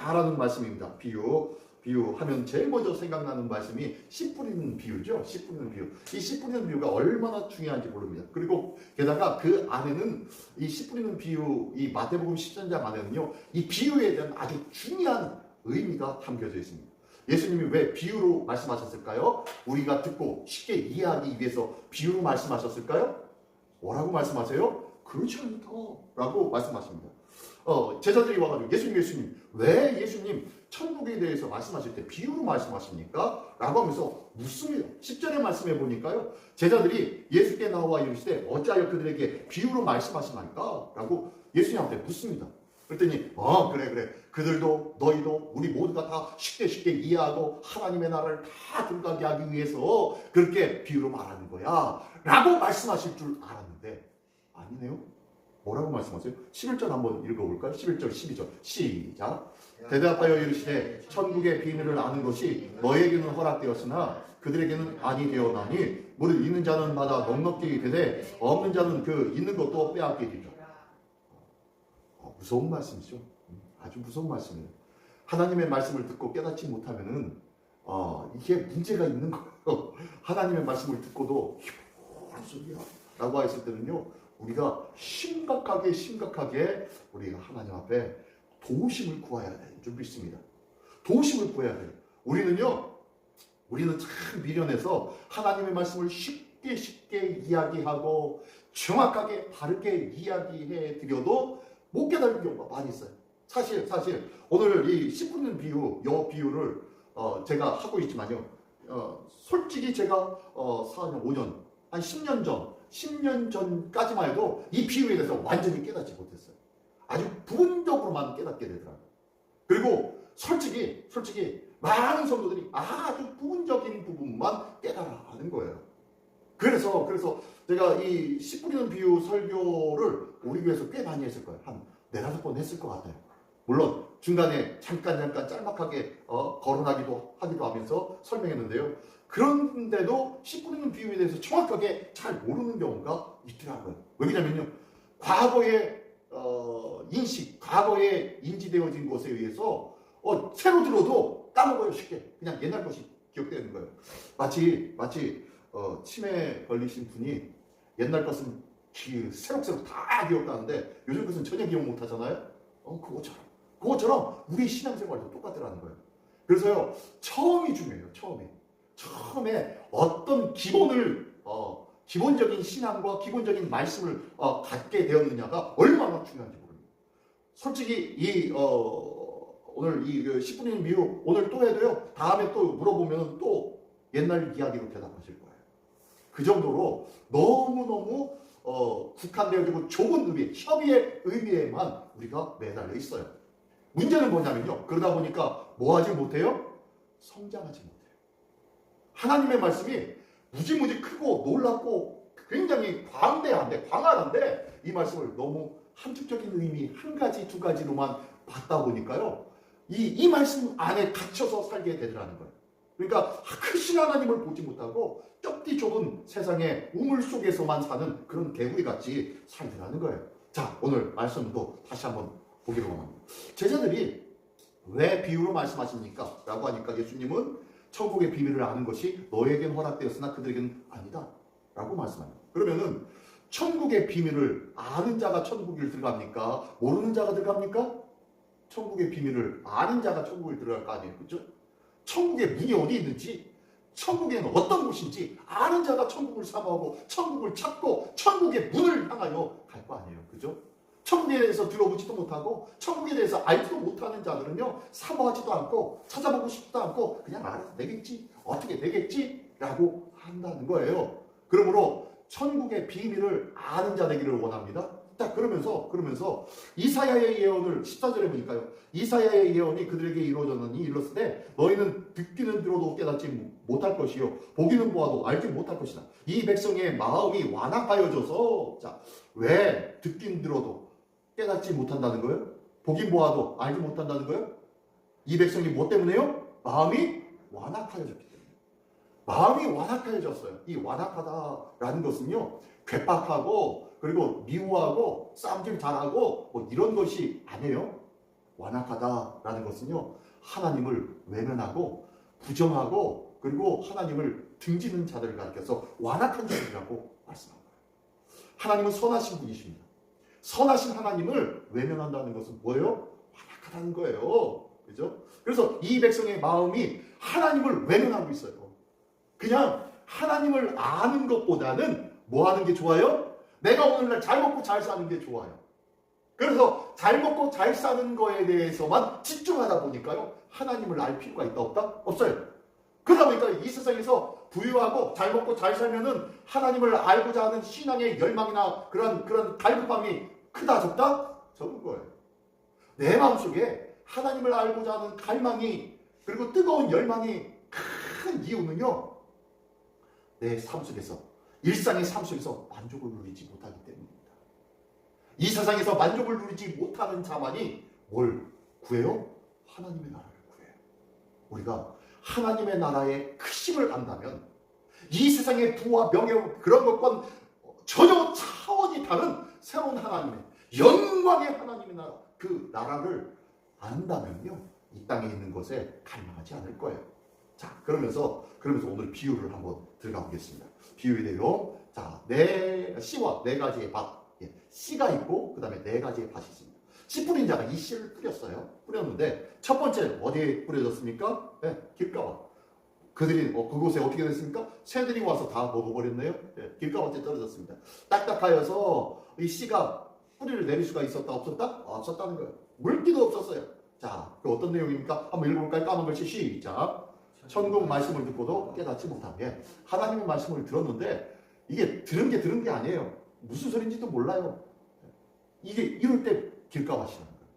잘 아는 말씀입니다. 비유하면 제일 먼저 생각나는 말씀이 씨 뿌리는 비유죠. 씨 뿌리는 비유. 이 씨 뿌리는 비유가 얼마나 중요한지 모릅니다. 그리고 게다가 그 안에는 이 씨 뿌리는 비유, 이 마태복음 10장 안에는요, 이 비유에 대한 아주 중요한 의미가 담겨져 있습니다. 예수님이 왜 비유로 말씀하셨을까요? 우리가 듣고 쉽게 이해하기 위해서 비유로 말씀하셨을까요? 뭐라고 말씀하세요? 그렇지 않다 라고 말씀하십니다. 제자들이 와가지고 예수님 왜 예수님 천국에 대해서 말씀하실 때 비유로 말씀하십니까? 라고 하면서 묻습니다. 10절에 말씀해 보니까요, 제자들이 예수께 나와 이르시되 어찌하여 그들에게 비유로 말씀하시나이까? 라고 예수님한테 묻습니다. 그랬더니 그래 그들도 너희도 우리 모두가 다 쉽게 이해하고 하나님의 나라를 다 들어가게 하기 위해서 그렇게 비유로 말하는 거야 라고 말씀하실 줄 알았는데 아니네요. 뭐라고 말씀하세요? 11절 한번 읽어볼까요? 11절 12절 시작. 대답하여 이르시되 천국의 비밀을 아는 것이 너에게는 허락되었으나 그들에게는 아니 되었나니 무릇 있는 자는 받아 넉넉히 되되 없는 자는 그 있는 것도 빼앗기리라. 무서운 말씀이죠. 아주 무서운 말씀이에요. 하나님의 말씀을 듣고 깨닫지 못하면은 이게 문제가 있는 거예요. 하나님의 말씀을 듣고도 무슨 소리야 라고 했을 때는요, 우리가 심각하게 우리가 하나님 앞에 도우심을 구해야 되는 줄 믿습니다. 도우심을 구해야 돼요. 우리는 참 미련해서 하나님의 말씀을 쉽게 이야기하고 정확하게 바르게 이야기해 드려도 못 깨달은 경우가 많이 있어요. 사실 오늘 이 씨 뿌리는 비유, 요 비유를 제가 하고 있지만요, 솔직히 제가 4년, 5년, 한 10년 전까지만 해도 이 비유에 대해서 완전히 깨닫지 못했어요. 아주 부분적으로만 깨닫게 되더라고요. 그리고 솔직히 많은 성도들이 아주 부분적인 부분만 깨달아가는 거예요. 그래서 제가 이 씨 뿌리는 비유 설교를 우리 교회에서 꽤 많이 했을 거예요. 한 4-5번 했을 것 같아요. 물론 중간에 잠깐 짤막하게 거론하기도 하면서 설명했는데요. 그런데도 씨 뿌리는 비유에 대해서 정확하게 잘 모르는 경우가 있더라고요. 왜냐면요, 과거의 인식, 과거에 인지되어진 것에 의해서 새로 들어도 까먹어요. 쉽게 그냥 옛날 것이 기억되는 거예요. 마치 치매 걸리신 분이 옛날 것은 새록새록 다 기억나는데 요즘 것은 전혀 기억 못 하잖아요. 그것처럼 우리 신앙생활도 똑같더라는 거예요. 그래서요, 처음이 중요해요. 처음에 어떤 기본적인 신앙과 기본적인 말씀을 갖게 되었느냐가 얼마나 중요한지 모릅니다. 솔직히 오늘 이 10분의 미혹 오늘 또 해도요, 다음에 또 물어보면 또 옛날 이야기로 대답하실 거예요. 그 정도로 너무너무 국한되어지고 좁은 의미, 협의의 의미에만 우리가 매달려 있어요. 문제는 뭐냐면요, 그러다 보니까 뭐 하지 못해요? 성장하지 못해요. 하나님의 말씀이 무지무지 크고 놀랍고 굉장히 광활한데 이 말씀을 너무 함축적인 의미 한 가지 두 가지로만 받다 보니까요, 이 말씀 안에 갇혀서 살게 되더라는 거예요. 그러니까 크신 하나님을 보지 못하고 좁디 좁은 세상의 우물 속에서만 사는 그런 개구리같이 살더라는 거예요. 자, 오늘 말씀도 다시 한번 보기로 합니다. 제자들이 왜 비유로 말씀하십니까? 라고 하니까 예수님은 천국의 비밀을 아는 것이 너에겐 허락되었으나 그들에게는 아니다 라고 말씀합니다. 그러면은 천국의 비밀을 아는 자가 천국에 들어갑니까? 모르는 자가 들어갑니까? 천국의 비밀을 아는 자가 천국에 들어갈 거 아니에요. 그렇죠? 천국의 문이 어디 있는지, 천국에는 어떤 곳인지 아는 자가 천국을 사모하고 천국을 찾고 천국의 문을 향하여 갈 거 아니에요. 그죠? 천국에 대해서 들어보지도 못하고 천국에 대해서 알지도 못하는 자들은요, 사모하지도 않고 찾아보고 싶지도 않고 그냥 알아서 되겠지, 어떻게 되겠지 라고 한다는 거예요. 그러므로 천국의 비밀을 아는 자 되기를 원합니다. 자, 그러면서 이사야의 예언을 14절에 보니까요, 이사야의 예언이 그들에게 이루어졌느니 이르렀으되 너희는 듣기는 들어도 깨닫지 못할 것이요 보기는 보아도 알지 못할 것이다. 이 백성의 마음이 완악하여져서, 자, 왜 듣긴 들어도 깨닫지 못한다는 거예요? 보긴 보아도 알지 못한다는 거예요? 이 백성이 뭐 때문에요? 마음이 완악하여졌기 때문에. 마음이 완악하여졌어요. 이 완악하다라는 것은요, 괴팍하고 그리고 미워하고 싸움질 잘하고 뭐 이런 것이 아니에요. 완악하다라는 것은요, 하나님을 외면하고 부정하고 그리고 하나님을 등지는 자들을 가리켜서 완악한 자들이라고 말씀합니다. 하나님은 선하신 분이십니다. 선하신 하나님을 외면한다는 것은 뭐예요? 완악하다는 거예요. 그죠? 그래서 이 백성의 마음이 하나님을 외면하고 있어요. 그냥 하나님을 아는 것보다는 뭐 하는 게 좋아요? 내가 오늘날 잘 먹고 잘 사는 게 좋아요. 그래서 잘 먹고 잘 사는 거에 대해서만 집중하다 보니까요, 하나님을 알 필요가 있다 없다? 없어요. 그러다 보니까 이 세상에서 부유하고 잘 먹고 잘 살면은 하나님을 알고자 하는 신앙의 열망이나 그런 갈급함이 크다 적다? 적은 거예요. 내 마음속에 하나님을 알고자 하는 갈망이 그리고 뜨거운 열망이 큰 이유는요, 내 삶 속에서 일상의 삶 속에서 만족을 누리지 못하기 때문입니다. 이 세상에서 만족을 누리지 못하는 자만이 뭘 구해요? 하나님의 나라를 구해요. 우리가 하나님의 나라의 크심을 안다면 이 세상의 부와 명예 그런 것과는 전혀 차원이 다른 새로운 하나님의 영광의 하나님의 나라, 그 나라를 안다면요, 이 땅에 있는 것에 갈망하지 않을 거예요. 자, 그러면서 오늘 비유를 한번 들어가 보겠습니다. 비유의 내용. 자, 씨와 네 가지의 밭. 씨가 있고 그 다음에 네 가지의 밭이 있습니다. 씨 뿌린 자가 이 씨를 뿌렸어요. 뿌렸는데 첫 번째 어디에 뿌려졌습니까? 길가와. 그들이 그곳에 어떻게 됐습니까? 새들이 와서 다 먹어버렸네요. 길가밭에 떨어졌습니다. 딱딱하여서 이 씨가 뿌리를 내릴 수가 있었다 없었다? 없었다는 거예요. 물기도 없었어요. 자, 그 어떤 내용입니까? 한번 읽어볼까요? 까만 글씨 시작. 천국 말씀을 듣고도 깨닫지 못하게. 하나님의 말씀을 들었는데 이게 들은 게 아니에요. 무슨 소리인지도 몰라요. 이게 이럴 때 길가밭이라는 거예요.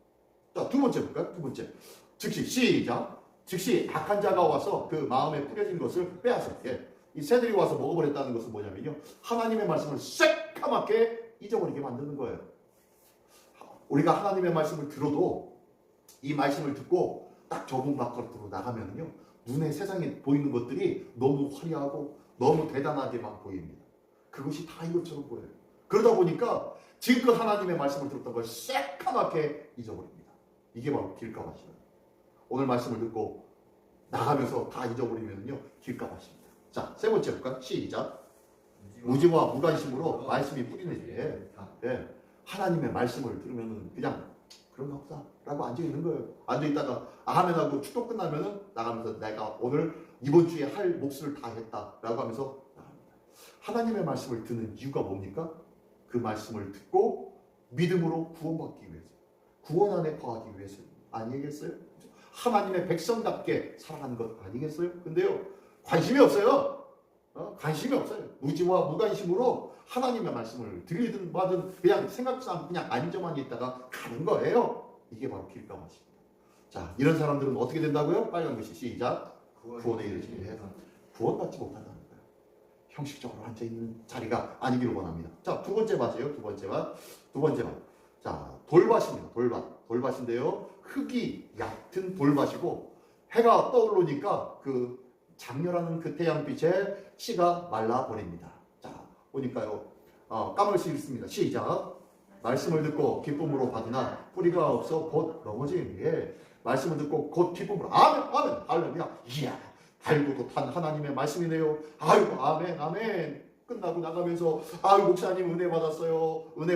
자, 두 번째 볼까요? 두 번째. 즉시 시작. 즉시 악한 자가 와서 그 마음에 뿌려진 것을 빼앗았게. 이 새들이 와서 먹어버렸다는 것은 뭐냐면요, 하나님의 말씀을 새까맣게 잊어버리게 만드는 거예요. 우리가 하나님의 말씀을 들어도 이 말씀을 듣고 딱 저문 밖으로 나가면요, 눈에 세상에 보이는 것들이 너무 화려하고 너무 대단하게만 보입니다. 그것이 다 이것처럼 보여요. 그러다 보니까 지금껏 하나님의 말씀을 들었던 걸 새까맣게 잊어버립니다. 이게 바로 길가밭이에요. 오늘 말씀을 듣고 나가면서 다 잊어버리면요, 길가밭입니다. 자, 세 번째 볼까요? 시작. 무지와 무관심으로 말씀이 뿌리는 하나님의 말씀을 들으면 그냥 그런가 보다 라고 앉아있는 거예요. 앉아있다가 아멘하고 축도 끝나면은 나가면서 내가 오늘 이번 주에 할 몫을 다 했다 라고 하면서 나갑니다. 하나님의 말씀을 듣는 이유가 뭡니까? 그 말씀을 듣고 믿음으로 구원받기 위해서, 구원 안에 거하기 위해서 아니겠어요? 하나님의 백성답게 살아가는 것 아니겠어요? 근데요, 관심이 없어요. 관심이 없어요. 무지와 무관심으로 하나님의 말씀을 들리든 받든 그냥 생각상 그냥 안정만 있다가 가는 거예요. 이게 바로 길가밭입니다. 자, 이런 사람들은 어떻게 된다고요? 빨간 글씨 시작. 구원에 이르지 못해서 구원받지 못한다는 거예요. 형식적으로 앉아있는 자리가 아니기를 원합니다. 자, 두 번째 밭이에요. 두 번째 밭. 자, 돌밭입니다. 돌밭인데요, 흙이 얕은 돌밭이고 해가 떠오르니까 그 장렬하는 그 태양빛에 씨가 말라버립니다. 자, 보니까요, 까만 글씨 읽습니다. 시작. 말씀을 듣고 기쁨으로 받으나 뿌리가 없어 곧 넘어지는 말씀을 듣고 곧 기쁨으로 아멘 할렐루야, 이야 달고도 탄 하나님의 말씀이네요. 아이고 아멘 끝나고 나가면서 아유 목사님 은혜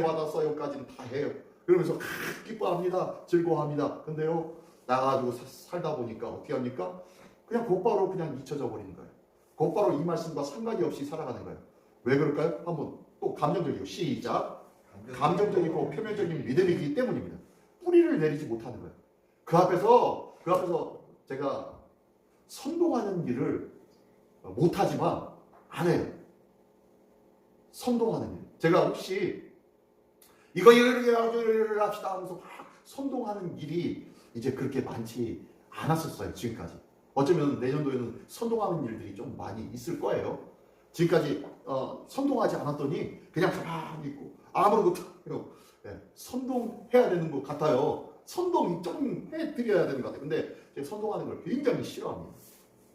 받았어요까지는 다 해요. 그러면서 기뻐합니다. 즐거워합니다. 근데요, 나가지고 살다 보니까 어떻게 합니까? 그냥 곧바로 그냥 잊혀져 버리는 거예요. 곧바로 이 말씀과 상관이 없이 살아가는 거예요. 왜 그럴까요? 한번 또 감정적이고 시작. 감정적이고 표면적인 믿음이기 때문입니다. 뿌리를 내리지 못하는 거예요. 그 앞에서 제가 선동하는 일을 못하지만 안 해요. 선동하는 일. 제가 혹시 이거 이렇게 합시다 하면서 막 선동하는 일이 이제 그렇게 많지 않았었어요. 지금까지. 어쩌면 내년도에는 선동하는 일들이 좀 많이 있을 거예요. 지금까지 선동하지 않았더니 그냥 가만히 있고 아무런 것도 해요. 선동해야 되는 것 같아요. 선동 좀 해드려야 되는 것 같아요. 근데 제가 선동하는 걸 굉장히 싫어합니다.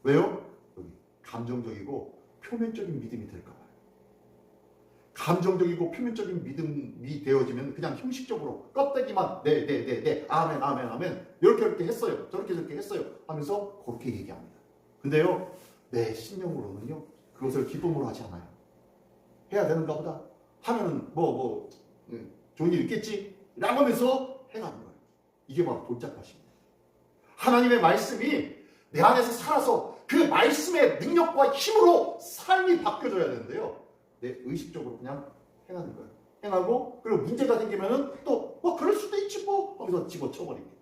왜요? 여기 감정적이고 표면적인 믿음이 될까 봐요. 감정적이고 표면적인 믿음이 되어지면 그냥 형식적으로 껍데기만 네, 아멘, 아멘, 아멘 이렇게 했어요. 저렇게 했어요 하면서 그렇게 얘기합니다. 근데요, 내 심령으로는요 그것을 기쁨으로 하지 않아요. 해야 되는가 보다 하면은 좋은 일 있겠지 라고 하면서 행하는 거예요. 이게 바로 돌짝밭입니다. 하나님의 말씀이 내 안에서 살아서 그 말씀의 능력과 힘으로 삶이 바뀌어져야 되는데요, 내 의식적으로 그냥 행하는 거예요. 행하고 그리고 문제가 생기면은 또 그럴 수도 있지 하면서 집어쳐버립니다.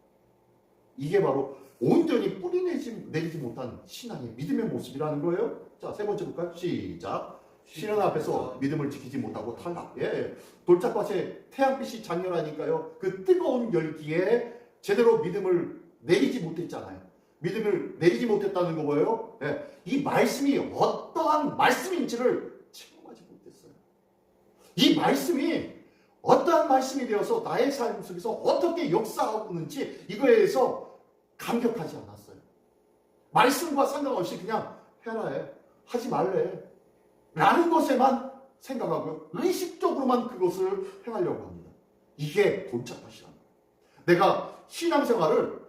이게 바로 온전히 뿌리 내리지 못한 신앙의 믿음의 모습이라는 거예요. 자, 세 번째 볼까요? 시작. 시련 앞에서 믿음을 지키지 못하고 탈락. 돌짝밭에 태양빛이 장렬하니까요, 그 뜨거운 열기에 제대로 믿음을 내리지 못했잖아요. 믿음을 내리지 못했다는 거 뭐예요? 이 말씀이 어떠한 말씀인지를 체험하지 못했어요. 이 말씀이 어떠한 말씀이 되어서 나의 삶 속에서 어떻게 역사하고 있는지 이거에 대해서 감격하지 않았어요. 말씀과 상관없이 그냥 해라 해, 하지 말래 라는 것에만 생각하고요, 의식적으로만 그것을 행하려고 합니다. 이게 돌짝밭이라는 거예요. 내가 신앙생활을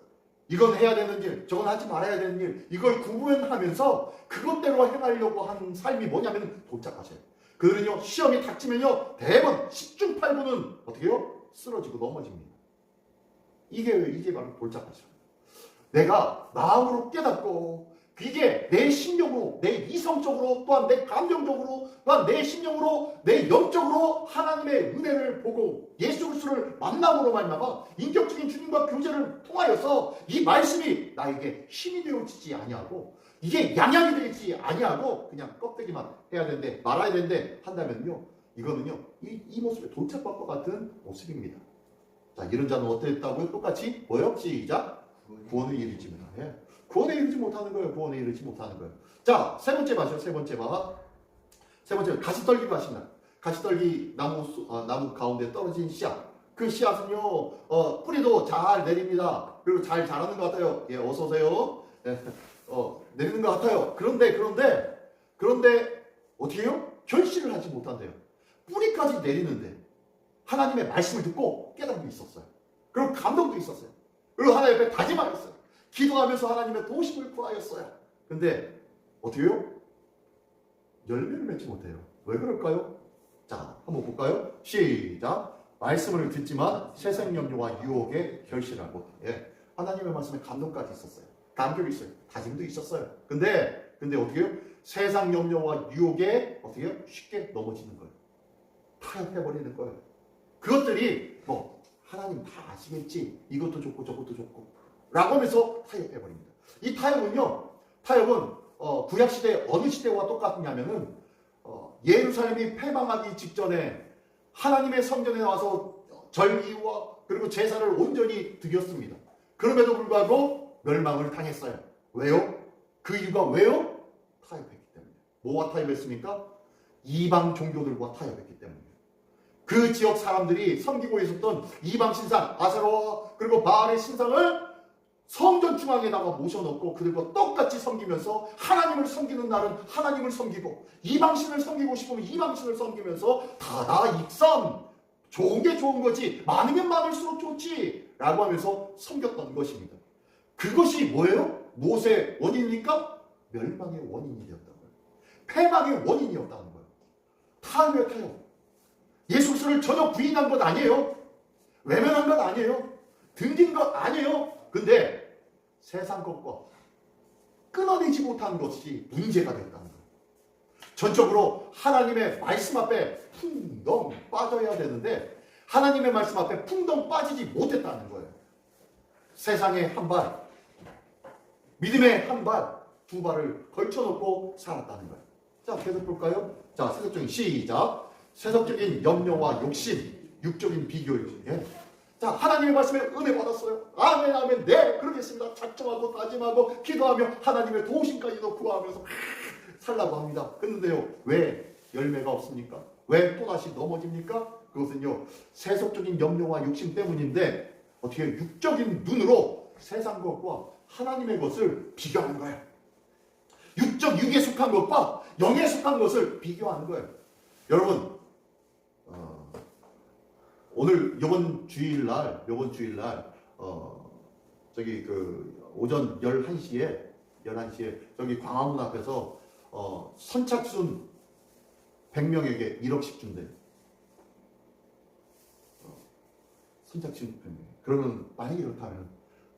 이건 해야 되는 일, 저건 하지 말아야 되는 일, 이걸 구분하면서 그것대로 행하려고 하는 삶이 뭐냐면 돌짝밭이에요. 그들은요, 시험이 닥치면요, 대번 10중 8구는 어떻게 해요? 쓰러지고 넘어집니다. 이게 바로 돌짝밭이에요. 내가 마음으로 깨닫고 이게 내 심령으로, 내 이성적으로, 또한 내 감정적으로, 또한 내 심령으로, 내 영적으로 하나님의 은혜를 보고 예수 그리스도를 만남으로 말미암아 인격적인 주님과 교제를 통하여서 이 말씀이 나에게 힘이 되어지지 아니하고 이게 양약이 되지 아니하고 그냥 껍데기만 해야 되는데 말아야 되는데 한다면요, 이거는요 이 모습의 돌짝밭과 같은 모습입니다. 자, 이런 자는 어땠다고요? 똑같이 뭐요? 시작. 구원에 이르지 못하네. 구원에 이르지 못하는 거예요. 구원에 이르지 못하는 거예요. 자, 세 번째 밭이요. 세 번째 가시떨기 밭입니다. 가시떨기 나무 가운데 떨어진 씨앗. 그 씨앗은요, 뿌리도 잘 내립니다. 그리고 잘 자라는 것 같아요. 어서 오세요. 내리는 것 같아요. 그런데 어떻게 해요? 결실을 하지 못한대요. 뿌리까지 내리는데 하나님의 말씀을 듣고 깨달음이 있었어요. 그리고 감동도 있었어요. 그리고 하나님 앞에 다짐하였어요. 기도하면서 하나님의 도우심을 구하였어요. 근데 어떻게 해요? 열매를 맺지 못해요. 왜 그럴까요? 자, 한번 볼까요? 시작. 말씀을 듣지만 세상 염려와 유혹에 결실하고, 하나님의 말씀에 감동까지 있었어요. 감격이 있어요. 다짐도 있었어요. 근데 어떻게 해요? 세상 염려와 유혹에 어떻게 해요? 쉽게 넘어지는 거예요. 타협해버리는 거예요. 그것들이 하나님 다 아시겠지, 이것도 좋고 저것도 좋고 라고 하면서 타협해버립니다. 이 타협은 구약시대 어느 시대와 똑같냐면은 예루살렘이 패망하기 직전에 하나님의 성전에 와서 절기와 그리고 제사를 온전히 드렸습니다. 그럼에도 불구하고 멸망을 당했어요. 왜요? 그 이유가 왜요? 타협했기 때문에. 뭐와 타협했습니까? 이방 종교들과 타협했기 때문에. 그 지역 사람들이 섬기고 있었던 이방 신상 아세라와 그리고 바알의 신상을 성전 중앙에다가 모셔놓고 그들과 똑같이 섬기면서 하나님을 섬기는 날은 하나님을 섬기고 이방신을 섬기고 싶으면 이방신을 섬기면서 다다 익선, 좋은 게 좋은 거지 많으면 많을수록 좋지 라고 하면서 섬겼던 것입니다. 그것이 뭐예요? 무엇의 원인입니까? 멸망의 원인이 되었다는 거예요. 패망의 원인이었다는 거예요. 타협의 타협. 예수 그리스도를 전혀 부인한 것 아니에요. 외면한 것 아니에요. 등진 것 아니에요. 근데 세상 것과 끊어내지 못한 것이 문제가 됐다는 거예요. 전적으로 하나님의 말씀 앞에 풍덩 빠져야 되는데 하나님의 말씀 앞에 풍덩 빠지지 못했다는 거예요. 세상의 한 발, 믿음의 한 발, 두 발을 걸쳐놓고 살았다는 거예요. 자, 계속 볼까요? 자, 세속적인 시작. 세속적인 염려와 욕심, 육적인 비교요. 자, 하나님의 말씀에 은혜 받았어요. 아멘, 아멘. 네, 그러겠습니다. 작정하고 다짐하고 기도하며 하나님의 도우심까지도 구하면서 살라고 합니다. 그런데요, 왜 열매가 없습니까? 왜 또다시 넘어집니까? 그것은요, 세속적인 염려와 욕심 때문인데 어떻게 육적인 눈으로 세상 것과 하나님의 것을 비교하는 거예요. 육에 속한 것과 영에 속한 것을 비교하는 거예요. 여러분, 오늘 요번 주일날 저기 그 오전 11시에 저기 광화문 앞에서 선착순 100명에게 1억씩 준대요. 선착순 100명. 그러면 만약에 이렇다면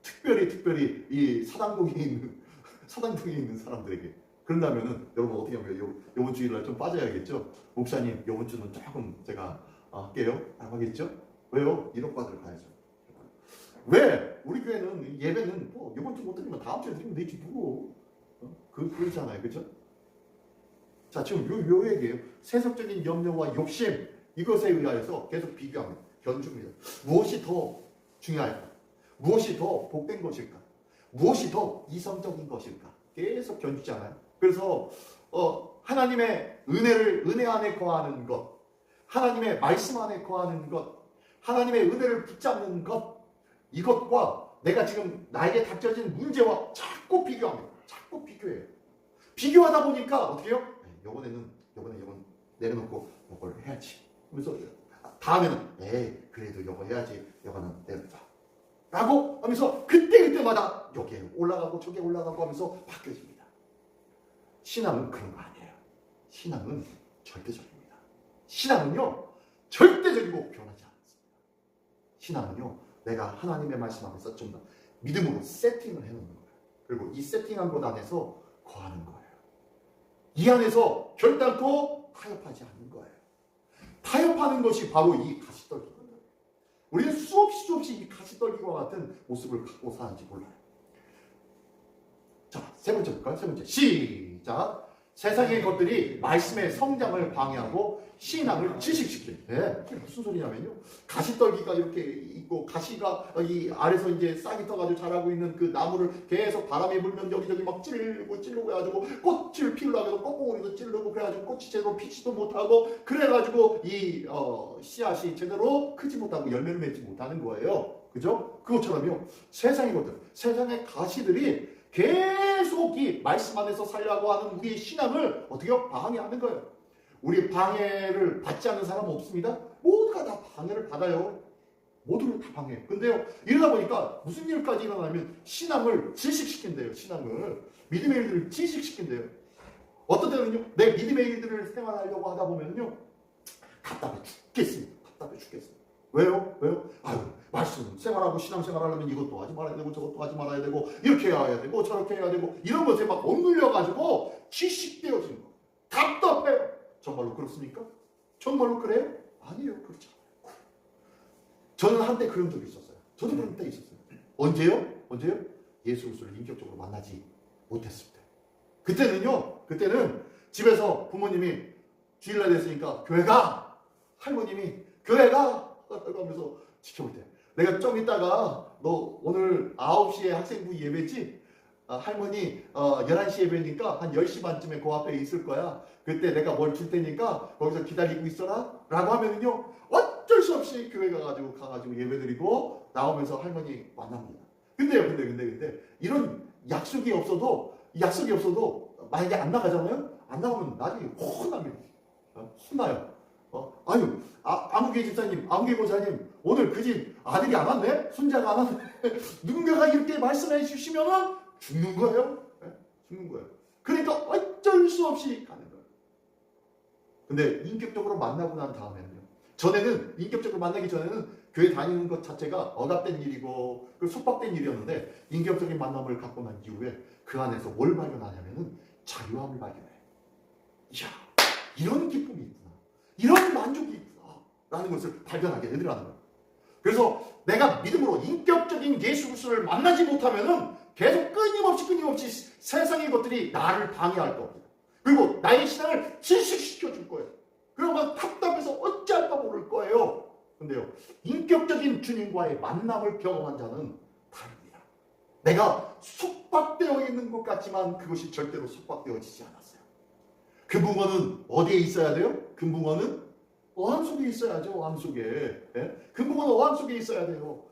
특별히 이 사당동에 있는 사람들에게 그런다면은 여러분 어떻게 하면 요번 주일날 좀 빠져야겠죠? 목사님 요번 주는 조금 제가 할게요. 안 하겠죠? 왜요? 1억 받으러 가야죠. 왜? 우리 교회는 예배는 뭐 요번 주 못 드리면 다음 주에 드리면 되지 뭐. 그렇잖아요. 그죠? 자, 지금 요 얘기예요. 세속적인 염려와 욕심 이것에 의하여서 계속 비교합니다. 견줍니다. 무엇이 더 중요할까? 무엇이 더 복된 것일까? 무엇이 더 이성적인 것일까? 계속 견주잖아요. 그래서 하나님의 은혜 안에 거하는 것, 하나님의 말씀 안에 거하는 것, 하나님의 은혜를 붙잡는 것, 이것과 내가 지금 나에게 닥쳐진 문제와 자꾸 비교합니다. 자꾸 비교해요. 비교하다 보니까 어떻게 해요? 이번에 내려놓고 이걸 해야지. 그래서 다음에는 그래도 이거 해야지. 이거는 내려놓자. 라고 하면서 그때마다 여기에 올라가고 저기에 올라가고 하면서 바뀌어집니다. 신앙은 그런 거 아니에요. 신앙은 절대적입니다. 신앙은요 절대적이고 변하지 않습니다. 신앙은요 내가 하나님의 말씀 앞에서 좀 더 믿음으로 세팅을 해놓는 거예요. 그리고 이 세팅한 것 안에서 거하는 거예요. 이 안에서 결단코 타협하지 않는 거예요. 타협하는 것이 바로 이 가시떨기거든요. 우리는 수없이 이 가시떨기와 같은 모습을 갖고 사는지 몰라요. 자, 세 번째 볼까요? 세 번째. 시작. 세상의 것들이 말씀의 성장을 방해하고 신앙을 질식시키는. 그게 무슨 소리냐면요. 가시떨기가 이렇게 있고 가시가 이 아래서 이제 싹이 떠가지고 자라고 있는 그 나무를 계속 바람이 불면 여기저기 막 찌르고 해가지고 꽃을 피우려고 해서 꽃봉오리도 찌르고 그래가지고 꽃이 제대로 피지도 못하고 그래가지고 이 씨앗이 제대로 크지 못하고 열매를 맺지 못하는 거예요. 그죠? 그것처럼요. 세상의 것들, 세상의 가시들이 계속 이 말씀 안에서 살려고 하는 우리의 신앙을 어떻게 방해하는 거예요. 우리 방해를 받지 않는 사람은 없습니다. 모두가 다 방해를 받아요. 모두를 다 방해해요. 근데요, 이러다 보니까 무슨 일까지 일어나면 신앙을 질식시킨대요. 신앙을. 믿음의 일들을 질식시킨대요. 어떤 때는요, 내 믿음의 일들을 생활하려고 하다 보면요, 답답해 죽겠습니다. 왜요? 아유, 말씀 생활하고 신앙생활 하려면 이것도 하지 말아야 되고 저것도 하지 말아야 되고 이렇게 해야 되고 저렇게 해야 되고 이런 것에 막 억눌려가지고 질식되어지는 거예요. 답답해요. 정말로 그렇습니까? 정말로 그래요? 아니에요. 그렇지 않아요. 저는 한때 그런 적이 있었어요. 저도 그런 때 있었어요. 언제요? 예수 그리스도를 인격적으로 만나지 못했을 때. 그때는 집에서 부모님이 주일날 됐으니까 할머님이 교회가 하면서 지켜볼 때 내가 좀 이따가 너 오늘 9시에 학생부 예배지? 할머니 11시 예배니까 한 10시 반쯤에 그 앞에 있을 거야. 그때 내가 뭘 줄 테니까 거기서 기다리고 있어라 라고 하면은요 어쩔 수 없이 교회 가가지고 예배드리고 나오면서 할머니 만납니다. 근데 이런 약속이 없어도 만약에 안 나가잖아요. 안 나오면 나중에 혼납니다. 혼나요. 아무개 집사님, 아무개 고사님, 오늘 그 집 아들이 안 왔네? 손자가 안 왔네? 누군가가 이렇게 말씀해 주시면은 죽는 거예요. 죽는 거예요. 그러니까 어쩔 수 없이 가는 거예요. 근데 인격적으로 만나고 난 다음에는요. 인격적으로 만나기 전에는 교회 다니는 것 자체가 억압된 일이고 속박된 일이었는데 인격적인 만남을 갖고 난 이후에 그 안에서 뭘 발견하냐면은 자유함을 발견해요. 이야, 이런 기쁨이 있구나. 이런 만족이 있구나. 라는 것을 발견하게 되더라는 거예요. 그래서 내가 믿음으로 인격적인 예수 그리스도를 만나지 못하면은 계속 끊임없이 세상의 것들이 나를 방해할 겁니다. 그리고 나의 신앙을 질식시켜 줄 거예요. 그러면 답답해서 어찌할까 모를 거예요. 근데요, 인격적인 주님과의 만남을 경험한 자는 다릅니다. 내가 속박되어 있는 것 같지만 그것이 절대로 속박되어지지 않았어요. 금붕어는 어디에 있어야 돼요? 금붕어는 어항 속에 있어야죠. 어항 속에. 금붕어는 어항 속에 있어야 돼요.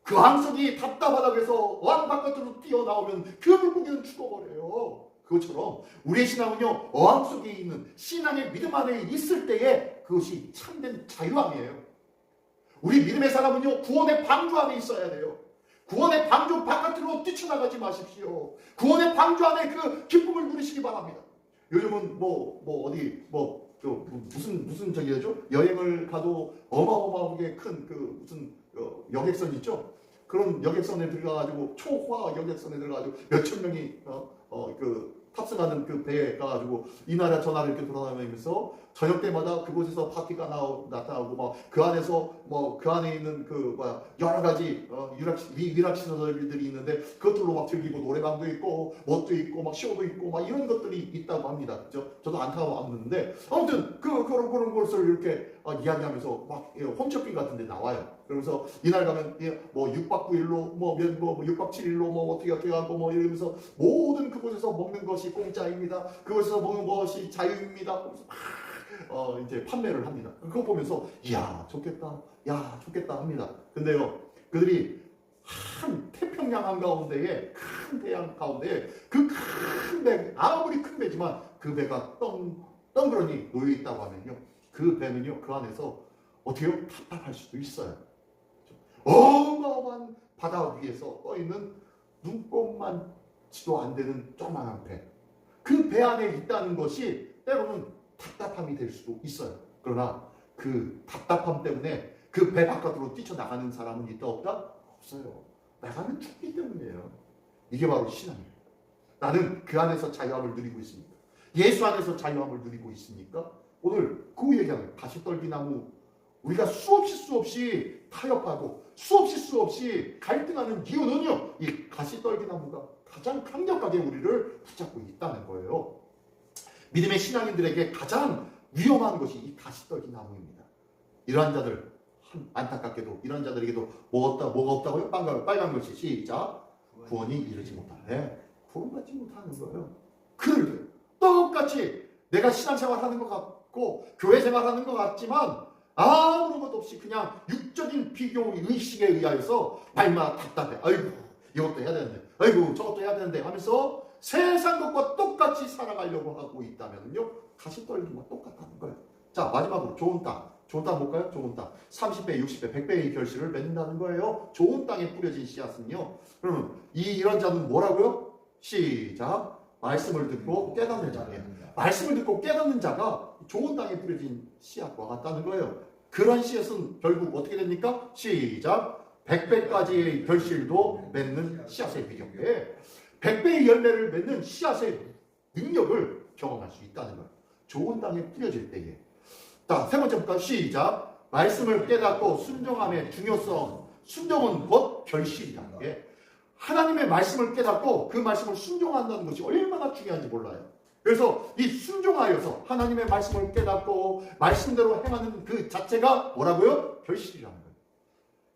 그 어항 속이 답답하다고 해서 어항 바깥으로 뛰어나오면 그 물고기는 죽어버려요. 그것처럼 우리의 신앙은요, 어항 속에 있는 신앙의 믿음 안에 있을 때에 그것이 참된 자유함이에요. 우리 믿음의 사람은요, 구원의 방주 안에 있어야 돼요. 구원의 방주 바깥으로 뛰쳐나가지 마십시오. 구원의 방주 안에 그 기쁨을 누리시기 바랍니다. 요즘은 무슨 저기죠? 여행을 가도 어마어마하게 큰 그 무슨 여객선 있죠? 그런 여객선에 들어가가지고 초화 여객선에 들어가가지고 몇천 명이 탑승하는 그 배에 가가지고 이 나라 저 나라 이렇게 돌아다니면서 저녁 때마다 그곳에서 파티가 나타나고 막 그 안에서 그 안에 있는 여러 가지 위락 시설들이 있는데 그것들로 막 즐기고 노래방도 있고 뭣도 있고 막 쇼도 있고 막 이런 것들이 있다고 합니다. 그죠? 저도 안 타고 왔는데 아무튼 그런 것을 이렇게 이야기하면서 막 홈쇼핑 같은 데 나와요. 그러면서 이날 가면 6박 9일로 6박 7일로 어떻게 하고 이러면서 모든 그곳에서 먹는 것이 공짜입니다. 그곳에서 먹는 것이 자유입니다. 이제 판매를 합니다. 그거 보면서 이야 좋겠다 합니다. 근데요, 그들이 한 태평양 한가운데에 큰 태양 가운데에 그 큰 배, 아무리 큰 배지만 그 배가 덩그러니 놓여 있다고 하면요, 그 배는요 그 안에서 어떻게요? 답답할 수도 있어요. 어마어마한 바다 위에서 떠 있는 눈꼽만치도 안 되는 조그만한 배. 그 배 안에 있다는 것이 때로는 답답함이 될 수도 있어요. 그러나 그 답답함 때문에 그 배 바깥으로 뛰쳐나가는 사람은 있다 없다? 없어요. 나가는 죽기 때문이에요. 이게 바로 신앙이에요. 나는 그 안에서 자유함을 누리고 있습니까? 예수 안에서 자유함을 누리고 있습니까? 오늘 그 얘기하는 가시떨기나무, 우리가 수없이 타협하고 수없이 갈등하는 이유는요, 이 가시떨기나무가 가장 강력하게 우리를 붙잡고 있다는 거예요. 믿음의 신앙인들에게 가장 위험한 것이 이 가시떨기나무입니다. 이러한 자들, 안타깝게도 이런 자들에게도 뭐가 없다고요? 빨간 글씨 시작. 구원이 이르지 못하네. 구원받지 못하는 거예요. 그들도 똑같이 내가 신앙생활 하는 것 같고 교회 생활하는 것 같지만 아무런 것 없이 그냥 육적인 비교 의식에 의하여서 말마다 답답해. 아이고 이것도 해야 되는데, 아이고 저것도 해야 되는데 하면서 세상 것과 똑같이 살아가려고 하고 있다면요, 가시떨기와 똑같다는 거예요. 자, 마지막으로 좋은 땅 볼까요? 좋은 땅. 30배, 60배, 100배의 결실을 맺는다는 거예요. 좋은 땅에 뿌려진 씨앗은요. 그러면 이런 자는 뭐라고요? 시작. 말씀을 듣고 깨닫는 자예요. 말씀을 듣고 깨닫는 자가 좋은 땅에 뿌려진 씨앗과 같다는 거예요. 그런 씨앗은 결국 어떻게 됩니까? 시작. 100배까지의 결실도 맺는 씨앗의 비경에 100배의 열매를 맺는 씨앗의 능력을 경험할 수 있다는 거예요. 좋은 땅에 뿌려질 때에. 자, 세 번째 볼까요? 시작. 말씀을 깨닫고 순종함의 중요성. 순종은 곧 결실이다. 하나님의 말씀을 깨닫고 그 말씀을 순종한다는 것이 얼마나 중요한지 몰라요. 그래서 이 순종하여서 하나님의 말씀을 깨닫고 말씀대로 행하는 그 자체가 뭐라고요? 결실이라는 거예요.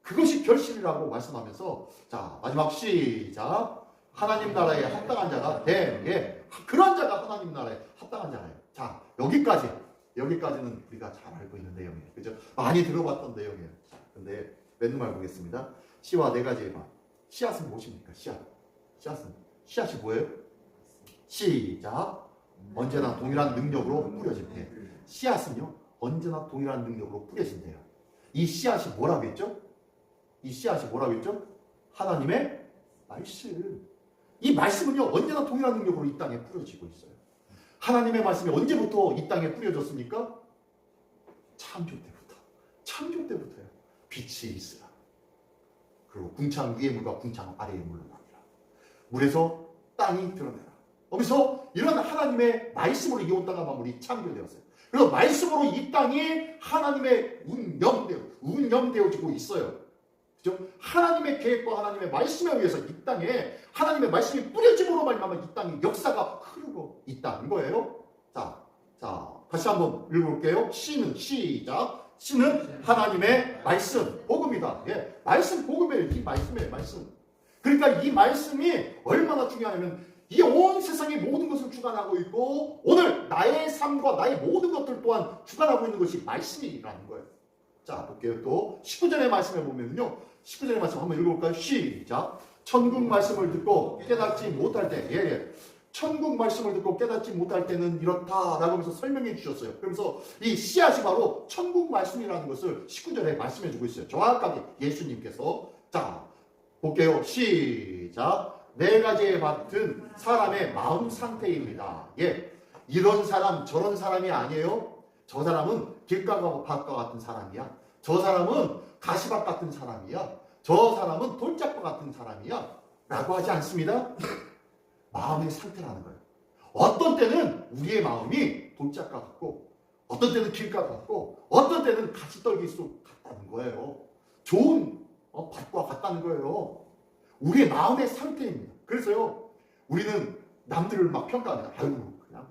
그것이 결실이라고 말씀하면서, 자, 마지막 시작. 하나님 나라에 합당한 자가 그런 자가 하나님 나라에 합당한 자예요. 자, 여기까지는 우리가 잘 알고 있는 내용이에요. 그죠? 많이 들어봤던 내용이에요. 근데 맨 말 보겠습니다. 씨와 네 가지의 말. 씨앗은 무엇입니까? 씨앗이 뭐예요? 시작. 언제나 동일한 능력으로 뿌려진대요. 씨앗은요, 언제나 동일한 능력으로 뿌려진대요. 이 씨앗이 뭐라고 했죠? 하나님의 말씀. 이 말씀은요, 언제나 동일한 능력으로 이 땅에 뿌려지고 있어요. 하나님의 말씀이 언제부터 이 땅에 뿌려졌습니까? 창조 때부터요. 빛이 있으라. 그리고 궁창 위의 물과 궁창 아래의 물로 나뉘라. 물에서 땅이 드러내라. 여기서 이런 하나님의 말씀으로 이 온 땅과 만물이 창조되었어요. 그래서 말씀으로 이 땅이 하나님의 운영되어지고 있어요. 그죠? 하나님의 계획과 하나님의 말씀에 의해서 이 땅에 하나님의 말씀이 뿌려짐으로 말미암아 이 땅의 역사가 흐르고 있다는 거예요. 자, 다시 한번 읽어볼게요. 씨는 시작. 씨는 하나님의 말씀, 복음이다. 말씀, 복음이에요. 이 말씀이에요, 말씀. 그러니까 이 말씀이 얼마나 중요하냐면 이 온 세상의 모든 것을 주관하고 있고 오늘 나의 삶과 나의 모든 것들 또한 주관하고 있는 것이 말씀이라는 거예요. 자, 볼게요. 또 19절의 말씀에 보면요, 19절의 말씀 한번 읽어볼까요? 시작. 천국 말씀을 듣고 깨닫지 못할 때, 천국 말씀을 듣고 깨닫지 못할 때는 이렇다라고 하면서 설명해 주셨어요. 그러면서 이 씨앗이 바로 천국 좋은 말씀이라는 것을 19절에 말씀해 주고 있어요. 정확하게 예수님께서. 자, 볼게요. 시작. 네 가지에 같은 사람의 마음 상태입니다. 예, 이런 사람 저런 사람이 아니에요. 저 사람은 길가밭과 같은 사람이야. 저 사람은 가시밭 같은 사람이야. 저 사람은 돌짝밭 같은 사람이야. 라고 하지 않습니다. 마음의 상태라는 거예요. 어떤 때는 우리의 마음이 돌짝과 같고, 어떤 때는 길가 같고, 어떤 때는 가시떨기 속 같다는 거예요. 좋은 밭과 같다는 거예요. 우리의 마음의 상태입니다. 그래서요, 우리는 남들을 막 평가합니다. 아유, 그냥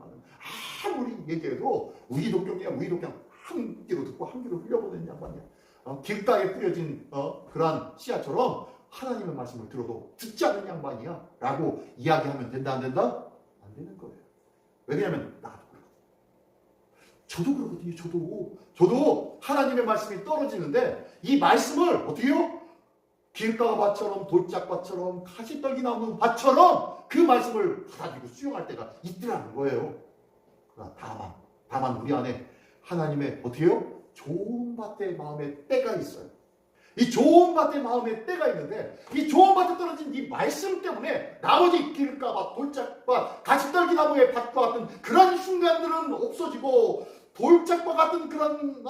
아무리 얘기해도 우리 독경이야, 우리 독경. 한 귀로 듣고 한 귀로 흘려보내는 양반이야. 길가에 뿌려진 그러한 씨앗처럼 하나님의 말씀을 들어도 듣지 않는 양반이야 라고 이야기하면 된다 안 된다? 안 되는 거예요. 왜냐하면 나도 그렇거든요. 저도 그렇거든요. 저도 하나님의 말씀이 떨어지는데 이 말씀을 어떻게 해요? 길가밭처럼 돌짝밭처럼 가시떨기 나무는 밭처럼 그 말씀을 받아들이고 수용할 때가 있더라는 거예요. 그러나 다만 우리 안에 하나님의 어떻게 해요? 좋은 밭의 마음의 때가 있어요. 이 좋은 밭의 마음의 때가 있는데 이 좋은 밭에 떨어진 이 말씀 때문에 나머지 길가밭, 돌짝밭, 가시떨기 나무의 밭과 같은 그런 순간들은 없어지고 돌짝밭 같은 그런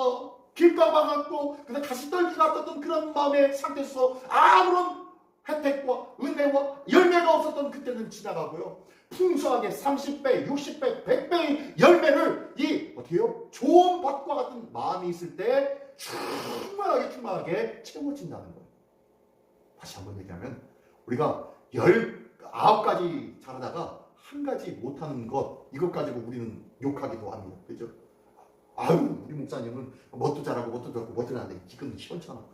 길가밭 같고 그다음 가시떨기 같았던 그런 마음의 상태에서 아무런 혜택과 은혜와 열매가 없었던 그때는 지나가고요. 풍성하게 30배, 60배, 100배의 열매를 어떻게 해요? 좋은 밭과 같은 마음이 있을 때 충만하게 채워진다는 거예요. 다시 한번 얘기하면 우리가 19가지 잘하다가 한 가지 못하는 이것 가지고 우리는 욕하기도 합니다. 그죠? 아유, 우리 목사님은 뭣도 잘하고 뭣도 잘하고 뭣도 잘하는데 이건 시원찮아.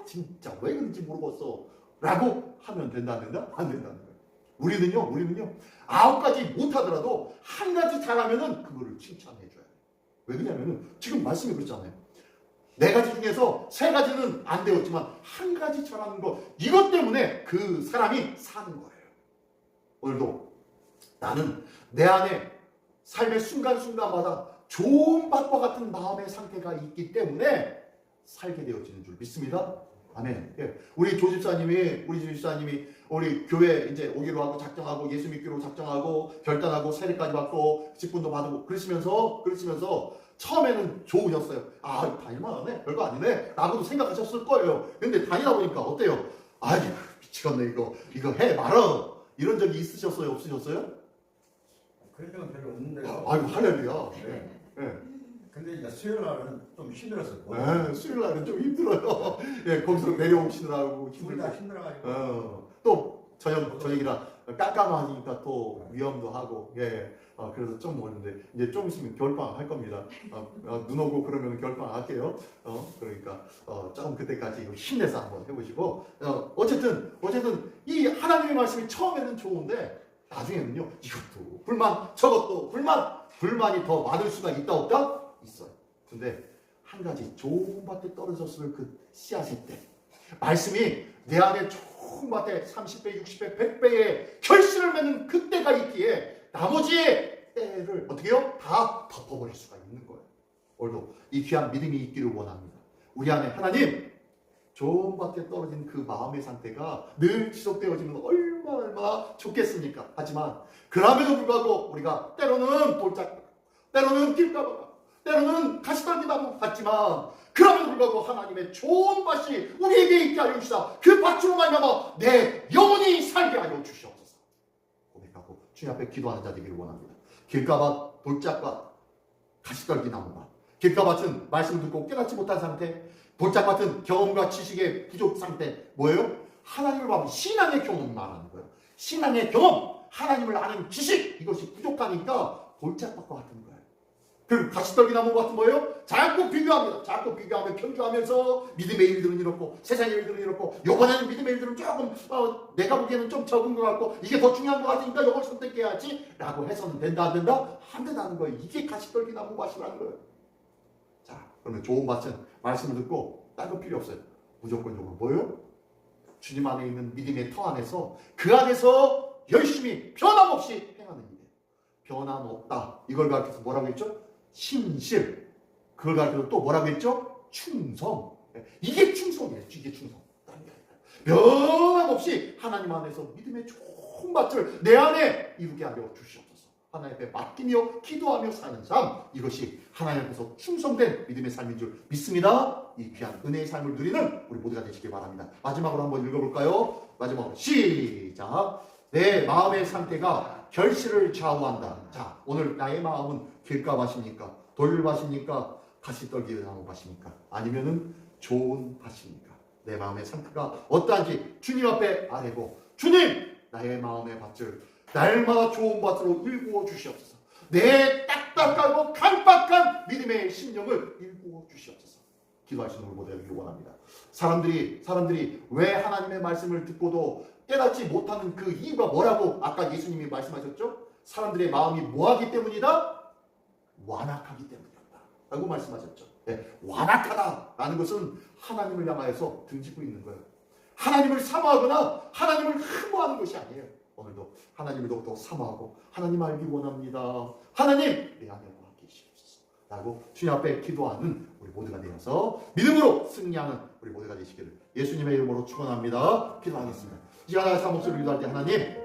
진짜 왜 그런지 모르겠어. 라고 하면 된다 안 된다? 안 된다는 거예요. 우리는요 9가지 못하더라도 한 가지 잘하면은 그거를 칭찬해줘야 돼요. 왜 그러냐면은 지금 말씀이 그렇잖아요. 4가지 중에서 3가지는 안 되었지만 한 가지 잘하는 거 이것 때문에 그 사람이 사는 거예요. 오늘도 나는 내 안에 삶의 순간순간마다 좋은 밭과 같은 마음의 상태가 있기 때문에 살게 되어지는 줄 믿습니다. 아멘. 예. 우리 조집사님이 우리 교회 이제 오기로 하고 작정하고 예수 믿기로 작정하고 결단하고 세례까지 받고 직분도 받고 그러시면서 처음에는 좋으셨어요. 다닐만하네. 별거 아니네. 라고도 생각하셨을 거예요. 근데 다니다 보니까 어때요? 미치겠네 이거 해 말아. 이런 적이 있으셨어요? 없으셨어요? 그런 적은 별로 없는데. 할렐루야. 네. 네. 근데 이제 수요일 날은 좀 힘들었었고. 네, 수요일 날은 좀 힘들어요. 예, 거기서 내려오시느라고 둘 다 힘들어가지고. 또 저녁이라 깜깜하니까 또 위험도 하고, 예, 그래서 좀 멀는데 이제 좀 있으면 겨울방학 할 겁니다. 눈 오고 그러면 겨울방학 할게요. 그러니까 조금 그때까지 힘내서 한번 해보시고, 어쨌든 이 하나님의 말씀이 처음에는 좋은데 나중에는요 이것도 불만, 저것도 불만이 더 많을 수가 있다 없다? 있어요. 근데 한 가지 좋은 밭에 떨어졌을 그 씨앗일 때 말씀이 내 안에 좋은 밭에 30배, 60배, 100배의 결실을 맺는 그때가 있기에 나머지의 때를 어떻게 해요? 다 덮어버릴 수가 있는 거예요. 오늘도 이 귀한 믿음이 있기를 원합니다. 우리 안에 하나님 좋은 밭에 떨어진 그 마음의 상태가 늘 지속되어지면 얼마나 좋겠습니까? 하지만 그럼에도 불구하고 우리가 때로는 돌짝, 때로는 길가밭, 때로는 가시떨기 나무 같지만 그럼에도 불구하고 하나님의 좋은 밭이 우리에게 있게 하여 주시다. 그 밭으로 말미암아 내 영혼이 살게 하여 주시옵소서. 고백하고 주님 앞에 기도하는 자 되기를 원합니다. 길가밭, 돌짝밭, 가시떨기 나무밭. 길가밭은 말씀을 듣고 깨닫지 못한 상태, 돌짝밭은 경험과 지식의 부족 상태. 뭐예요? 하나님을 봐면 신앙의 경험 말하는 거예요. 신앙의 경험, 하나님을 아는 지식, 이것이 부족하니까 돌짝밭과 같은 거예요. 그리고 가시떨기 나무 같은 거예요? 자꾸 비교합니다. 자꾸 비교하며 편주하면서 믿음의 일들은 이렇고 세상의 일들은 이렇고 요번에는 믿음의 일들은 조금 내가 보기에는 좀 적은 것 같고 이게 더 중요한 것 같으니까 이걸 선택해야지 라고 해서는 된다 안 된다? 안 된다는 거예요. 이게 가시떨기 나무 밭이라는 거예요. 자, 그러면 좋은 밭은 말씀을 듣고 딴 거 필요 없어요. 무조건적으로 뭐예요? 주님 안에 있는 믿음의 터 안에서 그 안에서 열심히 변함없이 행하는 일. 변함없다. 이걸 가르쳐서 뭐라고 했죠? 신실. 그걸 가르쳐서 또 뭐라고 했죠? 충성. 이게 충성이에요. 이게 충성. 변함없이 하나님 안에서 믿음의 좋은 밭을 내 안에 이루게 하려 주시옵소서. 하나님 앞에 맡기며 기도하며 사는 삶, 이것이 하나님 앞에서 충성된 믿음의 삶인 줄 믿습니다. 이 귀한 은혜의 삶을 누리는 우리 모두가 되시길 바랍니다. 마지막으로 한번 읽어볼까요? 마지막으로 시작. 내 마음의 상태가 결실을 좌우한다. 자, 오늘 나의 마음은 길가밭입니까? 돌밭입니까? 가시떨기 나무 밭입니까? 아니면은 좋은 밭입니까? 내 마음의 상태가 어떠한지 주님 앞에 아뢰고, 주님, 나의 마음의 밭을 날마다 좋은 밭으로 일구어 주시옵소서. 내 딱딱하고 칸박한 믿음의 심령을 일구어 주시옵소서. 기도하시는 우리 모두를 원합니다. 사람들이 왜 하나님의 말씀을 듣고도 깨닫지 못하는 그 이유가 뭐라고 아까 예수님이 말씀하셨죠? 사람들의 마음이 뭐하기 때문이다? 완악하기 때문이다 라고 말씀하셨죠. 네, 완악하다라는 것은 하나님을 향하여서 등지고 있는 거예요. 하나님을 사모하거나 하나님을 흠모하는 것이 아니에요. 오늘도 하나님을 더욱더 사모하고 하나님 알기 원합니다. 하나님 내 안에 와 계시옵소서 라고 주님 앞에 기도하는 우리 모두가 되어서 믿음으로 승리하는 우리 모두가 되시기를 예수님의 이름으로 축원합니다. 기도하겠습니다. 이 시간 하나님 목소리를 기도할 때 하나님,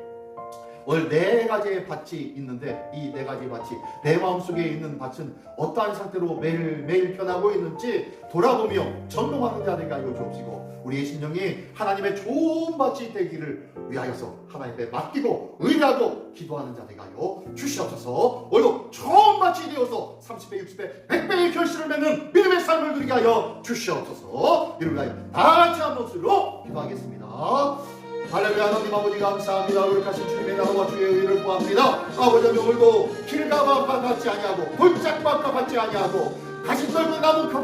오늘 네 가지의 밭이 있는데 이 네 가지 밭이 내 마음속에 있는 밭은 어떠한 상태로 매일매일 변하고 있는지 돌아보며 점검하는 자들에게 알려 주옵시고, 우리의 심령이 하나님의 좋은 밭이 되기를 위하여서 하나님 앞에 맡기고 의뢰하고 기도하는 자들에게 알려 주시옵소서. 오늘도 좋은 밭이 되어서 30배, 60배, 100배의 결실을 맺는 믿음의 삶을 누리게 하여 주시옵소서. 이를 위하여 다 같이 한 목소리로 기도하겠습니다. 할렐루야. 하나님 아버지 감사합니다. 거룩하신 주님의 나라와 주의 의를 구합니다. 아버지, 오늘도 길가밭과 같지 아니하고 골짜기밭과 같지 아니하고 가시 떨고 나무 그